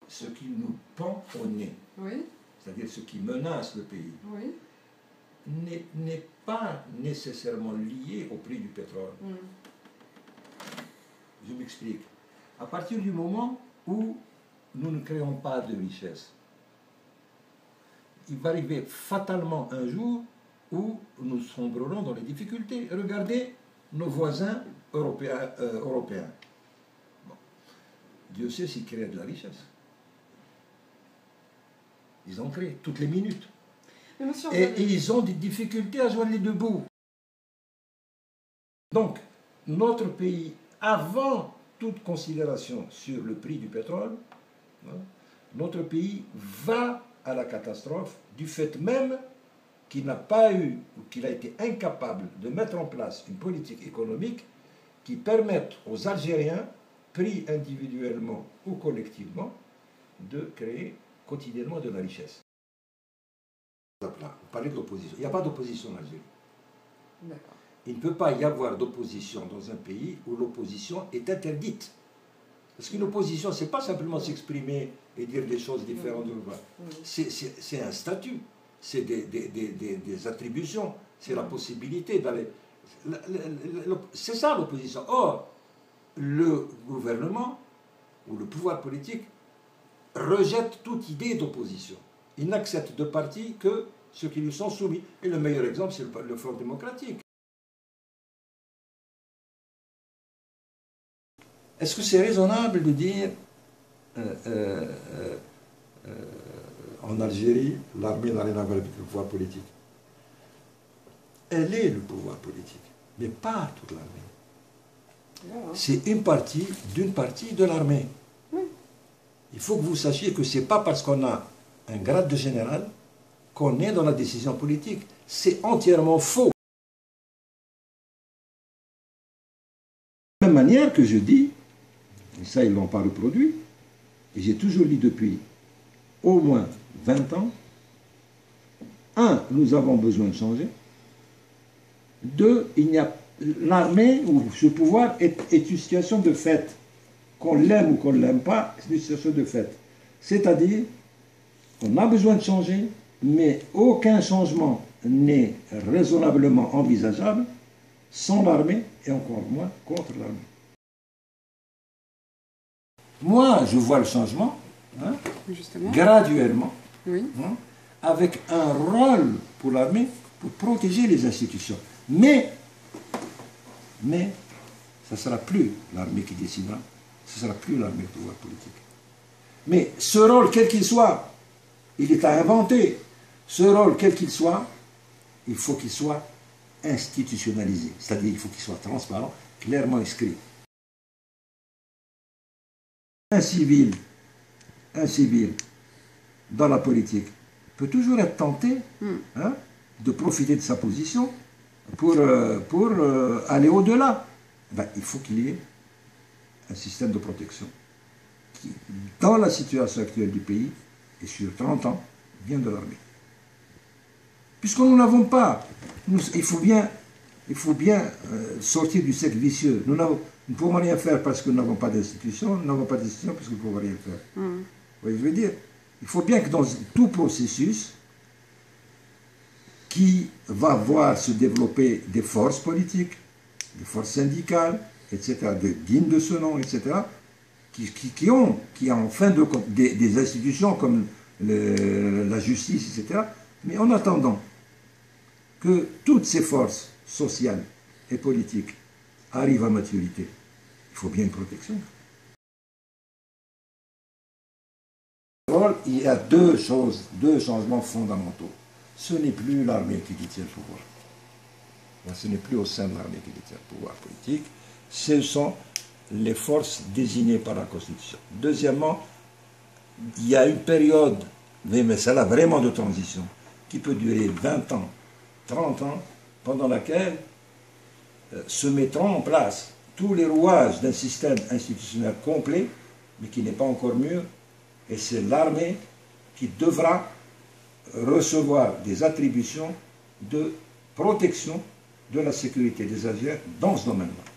ce qui nous pend au nez, Oui. c'est-à-dire ce qui menace le pays, Oui. n'est pas nécessairement lié au prix du pétrole. Je m'explique. À partir du moment où nous ne créons pas de richesse, il va arriver fatalement un jour où nous sombrerons dans les difficultés. Regardez nos voisins européens. Bon. Dieu sait s'ils créent de la richesse. Ils en créent toutes les minutes. Mais monsieur, Et ils ont des difficultés à joindre les deux bouts. Donc, notre pays, avant toute considération sur le prix du pétrole, notre pays va à la catastrophe du fait même qu'il n'a pas eu, ou qu'il a été incapable de mettre en place une politique économique qui permette aux Algériens, pris individuellement ou collectivement, de créer quotidiennement de la richesse. Vous parlez de l'opposition. Il n'y a pas d'opposition en Algérie. D'accord. Il ne peut pas y avoir d'opposition dans un pays où l'opposition est interdite. Parce qu'une opposition, ce n'est pas simplement s'exprimer et dire des choses différentes de l'autre. C'est un statut, c'est des attributions, c'est la possibilité d'aller... C'est ça l'opposition. Or, le gouvernement ou le pouvoir politique rejette toute idée d'opposition. Il n'accepte de parti que ceux qui lui sont soumis. Et le meilleur exemple, c'est le Front démocratique. Est-ce que c'est raisonnable de dire en Algérie, l'armée n'a rien à voir avec le pouvoir politique? Elle est le pouvoir politique, mais pas toute l'armée. C'est une partie d'une partie de l'armée. Il faut que vous sachiez que ce n'est pas parce qu'on a un grade de général qu'on est dans la décision politique. C'est entièrement faux. De la même manière que je dis, et ça ils ne l'ont pas reproduit, et j'ai toujours dit depuis au moins 20 ans, 1, nous avons besoin de changer, 2, l'armée ou ce pouvoir est une situation de fait. Qu'on l'aime ou qu'on ne l'aime pas, c'est une situation de fait. C'est-à-dire, on a besoin de changer, mais aucun changement n'est raisonnablement envisageable sans l'armée et encore moins contre l'armée. Moi, je vois le changement, graduellement, avec un rôle pour l'armée pour protéger les institutions. Mais ça ne sera plus l'armée qui décidera, ce ne sera plus l'armée du pouvoir politique. Mais ce rôle, quel qu'il soit, il est à inventer. Ce rôle, quel qu'il soit, il faut qu'il soit institutionnalisé. C'est-à-dire qu'il faut qu'il soit transparent, clairement inscrit. Un civil dans la politique peut toujours être tenté de profiter de sa position pour aller au-delà. Il faut qu'il y ait un système de protection qui, dans la situation actuelle du pays, et sur 30 ans, vient de l'armée. Puisque nous n'avons pas, il faut bien sortir du cercle vicieux. Nous ne pouvons rien faire parce que nous n'avons pas d'institution, nous n'avons pas d'institution parce que nous ne pouvons rien faire. Vous voyez ce que je veux dire? Il faut bien que dans tout processus qui va voir se développer des forces politiques, des forces syndicales, etc., dignes de ce nom, etc., qui ont en fin de compte des institutions comme la justice, etc., mais en attendant que toutes ces forces sociales et politiques arrivent à maturité, il faut bien une protection. Il y a deux changements fondamentaux. Ce n'est plus l'armée qui détient le pouvoir. Ce n'est plus au sein de l'armée qui détient le pouvoir politique. Ce sont les forces désignées par la Constitution. Deuxièmement, il y a une période, mais celle-là vraiment de transition, qui peut durer 20 ans, 30 ans, pendant laquelle se mettront en place tous les rouages d'un système institutionnel complet, mais qui n'est pas encore mûr, et c'est l'armée qui devra recevoir des attributions de protection de la sécurité des Algériens dans ce domaine-là.